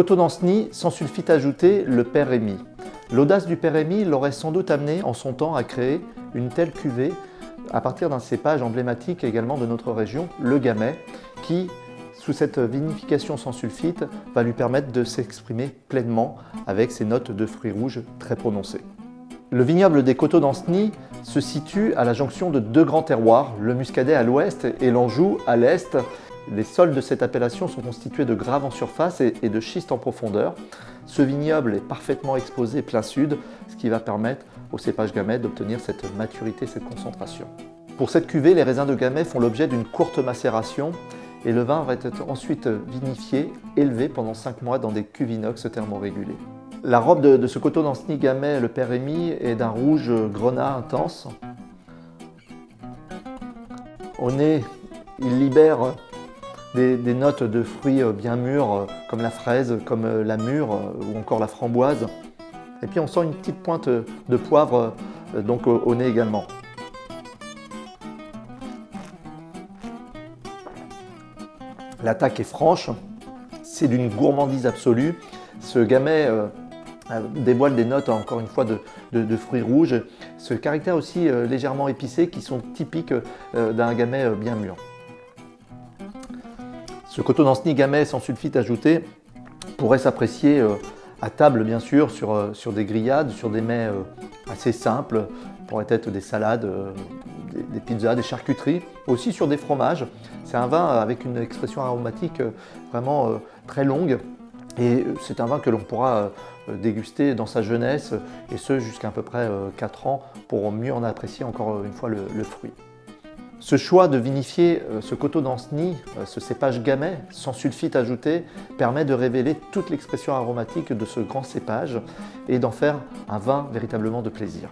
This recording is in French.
Coteaux d'Anceny, sans sulfite ajouté, le Père Rémy. L'audace du Père Rémy l'aurait sans doute amené en son temps à créer une telle cuvée à partir d'un cépage emblématique également de notre région, le Gamay, qui, sous cette vinification sans sulfite, va lui permettre de s'exprimer pleinement avec ses notes de fruits rouges très prononcées. Le vignoble des Coteaux d'Anceny se situe à la jonction de deux grands terroirs, le Muscadet à l'ouest et l'Anjou à l'est. Les sols de cette appellation sont constitués de graves en surface et de schiste en profondeur. Ce vignoble est parfaitement exposé plein sud, ce qui va permettre au cépage Gamay d'obtenir cette maturité, cette concentration. Pour cette cuvée, les raisins de Gamay font l'objet d'une courte macération et le vin va être ensuite vinifié, élevé pendant 5 mois dans des cuves inox thermorégulées. La robe de ce Coteaux d'Anceny Gamay, le Père Rémy, est d'un rouge grenat intense. Au nez, il libère des notes de fruits bien mûrs, comme la fraise, comme la mûre ou encore la framboise. Et puis on sent une petite pointe de poivre donc au nez également. L'attaque est franche, c'est d'une gourmandise absolue. Ce Gamay dévoile des notes, encore une fois, de fruits rouges. Ce caractère aussi légèrement épicé qui sont typiques d'un Gamay bien mûr. Ce Coteaux d'Anceny Gamay sans sulfite ajouté pourrait s'apprécier à table, bien sûr, sur des grillades, sur des mets assez simples, pourrait être des salades, des pizzas, des charcuteries, aussi sur des fromages. C'est un vin avec une expression aromatique vraiment très longue et c'est un vin que l'on pourra déguster dans sa jeunesse et ce jusqu'à à peu près 4 ans pour mieux en apprécier encore une fois le fruit. Ce choix de vinifier ce Coteaux d'Anceny, ce cépage Gamay, sans sulfite ajouté, permet de révéler toute l'expression aromatique de ce grand cépage et d'en faire un vin véritablement de plaisir.